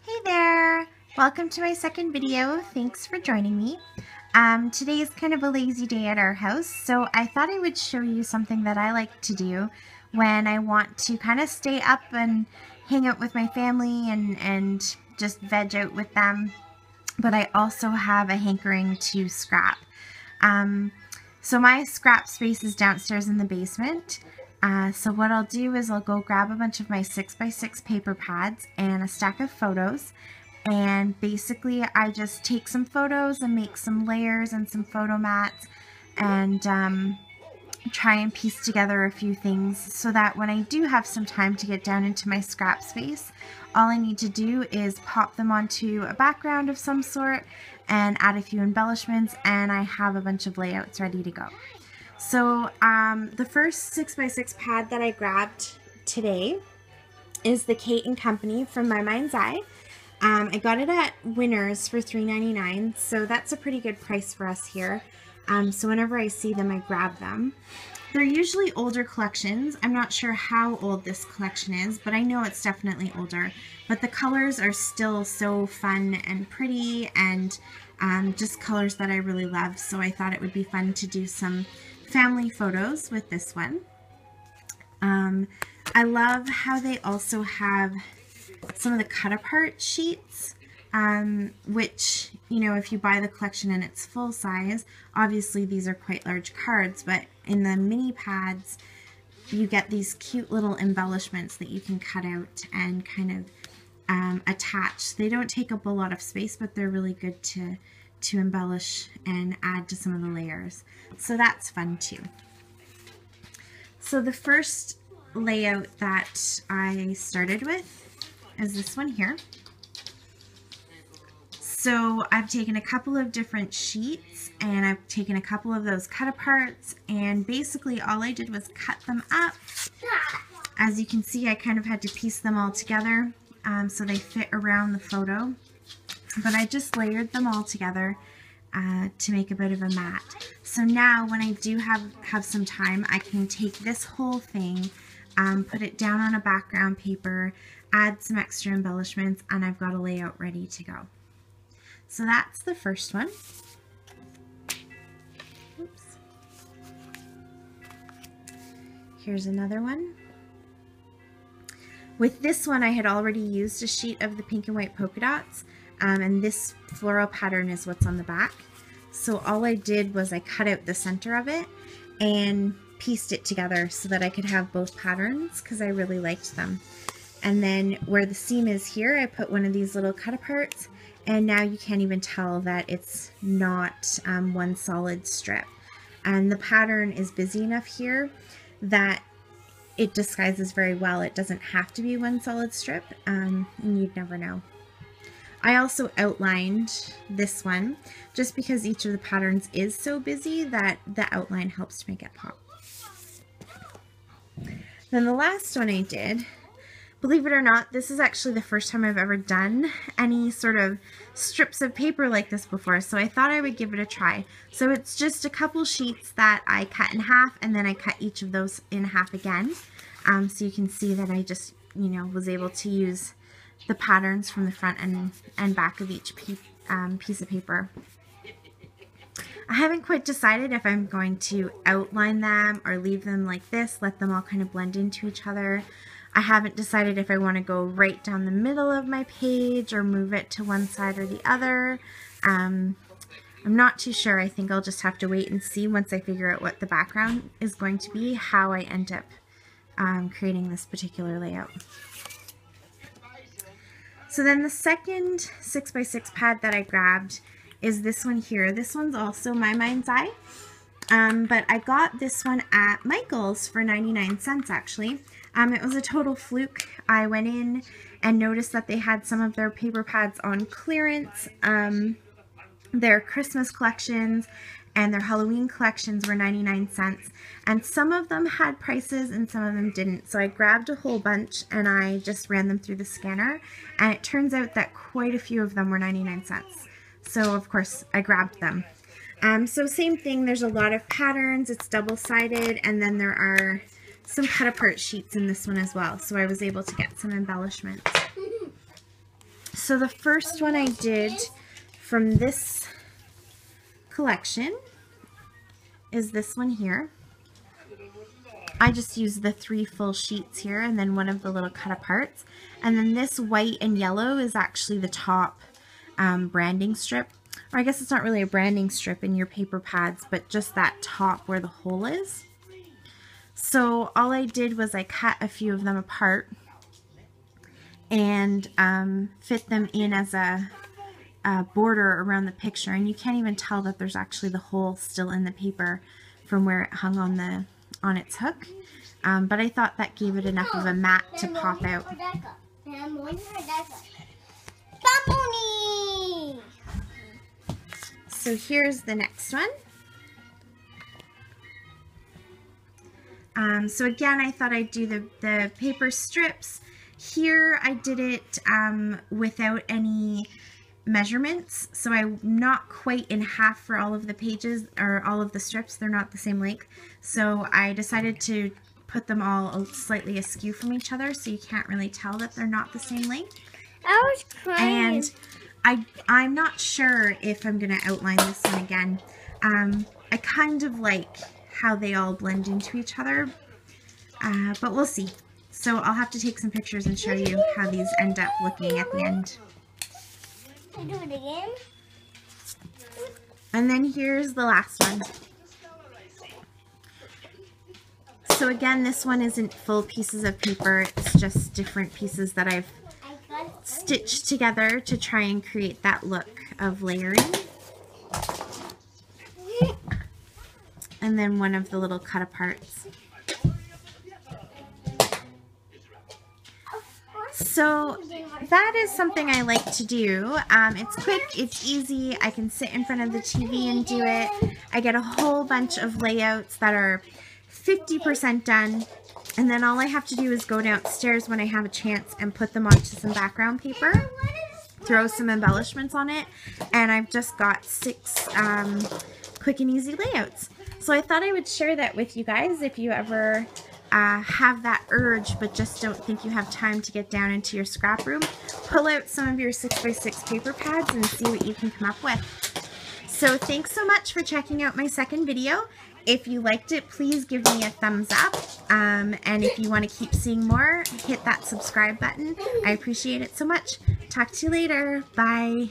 Hey there! Welcome to my second video. Thanks for joining me. Today is kind of a lazy day at our house, so I thought I would show you something that I like to do when I want to kind of stay up and hang out with my family and just veg out with them, but I also have a hankering to scrap. So my scrap space is downstairs in the basement. So what I'll do is I'll go grab a bunch of my 6x6 paper pads and a stack of photos, and basically I just take some photos and make some layers and some photo mats and try and piece together a few things so that when I do have some time to get down into my scrap space, all I need to do is pop them onto a background of some sort and add a few embellishments, and I have a bunch of layouts ready to go. So the first 6x6 pad that I grabbed today is the Kate & Company from My Mind's Eye. I got it at Winners for $3.99, so that's a pretty good price for us here. So whenever I see them, I grab them. They're usually older collections. I'm not sure how old this collection is, but I know it's definitely older. But the colors are still so fun and pretty, and just colors that I really love, so I thought it would be fun to do some family photos with this one. I love how they also have some of the cut apart sheets, which, you know, if you buy the collection in its full size, obviously these are quite large cards, but in the mini pads you get these cute little embellishments that you can cut out and kind of attach. They don't take up a lot of space, but they're really good to embellish and add to some of the layers. So that's fun too. So the first layout that I started with is this one here. So I've taken a couple of different sheets and I've taken a couple of those cut aparts, and basically all I did was cut them up. As you can see, I kind of had to piece them all together so they fit around the photo. But I just layered them all together to make a bit of a mat. So now when I do have some time, I can take this whole thing, put it down on a background paper, add some extra embellishments, and I've got a layout ready to go. So that's the first one. Oops. Here's another one. With this one, I had already used a sheet of the pink and white polka dots, and this floral pattern is what's on the back. So all I did was I cut out the center of it and pieced it together so that I could have both patterns because I really liked them. And then where the seam is here, I put one of these little cut aparts, and now you can't even tell that it's not one solid strip. And the pattern is busy enough here that it disguises very well. It doesn't have to be one solid strip, and you'd never know. I also outlined this one just because each of the patterns is so busy that the outline helps to make it pop. Then the last one I did, believe it or not, this is actually the first time I've ever done any sort of strips of paper like this before, so I thought I would give it a try. So it's just a couple sheets that I cut in half, and then I cut each of those in half again. So you can see that I just, you know, was able to use the patterns from the front and back of each piece of paper. I haven't quite decided if I'm going to outline them or leave them like this, let them all kind of blend into each other. I haven't decided if I want to go right down the middle of my page or move it to one side or the other. I'm not too sure. I think I'll just have to wait and see once I figure out what the background is going to be, how I end up creating this particular layout. So then the second 6x6 pad that I grabbed is this one here. This one's also My Mind's Eye, but I got this one at Michael's for 99 cents actually. It was a total fluke. I went in and noticed that they had some of their paper pads on clearance. Their Christmas collections and their Halloween collections were 99 cents, and some of them had prices and some of them didn't. So I grabbed a whole bunch and I just ran them through the scanner, and it turns out that quite a few of them were 99 cents. So of course I grabbed them. So same thing, there's a lot of patterns, it's double-sided, and then there are some cut apart sheets in this one as well. So I was able to get some embellishments. So the first one I did from this collection is this one here. I just used the 3 full sheets here and then one of the little cut aparts. And then this white and yellow is actually the top branding strip. Or I guess it's not really a branding strip in your paper pads, but just that top where the hole is. So all I did was I cut a few of them apart and fit them in as a border around the picture. And you can't even tell that there's actually the hole still in the paper from where it hung on its hook. But I thought that gave it enough of a mat to pop out. So here's the next one. So again, I thought I'd do the paper strips. Here I did it without any measurements, so I'm not quite in half for all of the pages or all of the strips. They're not the same length, so I decided to put them all slightly askew from each other so you can't really tell that they're not the same length. I was crying. And I'm not sure if I'm going to outline this one again. I kind of like how they all blend into each other, but we'll see. So I'll have to take some pictures and show you how these end up looking at the end. Can I do it again? And then here's the last one. So again, this one isn't full pieces of paper, it's just different pieces that I've stitched together to try and create that look of layering. And then one of the little cut aparts. So that is something I like to do. It's quick, it's easy, I can sit in front of the TV and do it. I get a whole bunch of layouts that are 50% done, and then all I have to do is go downstairs when I have a chance and put them onto some background paper, throw some embellishments on it, and I've just got 6 quick and easy layouts. So I thought I would share that with you guys if you ever have that urge but just don't think you have time to get down into your scrap room. Pull out some of your 6x6 paper pads and see what you can come up with. So thanks so much for checking out my second video. If you liked it, please give me a thumbs up. And if you want to keep seeing more, hit that subscribe button. I appreciate it so much. Talk to you later. Bye.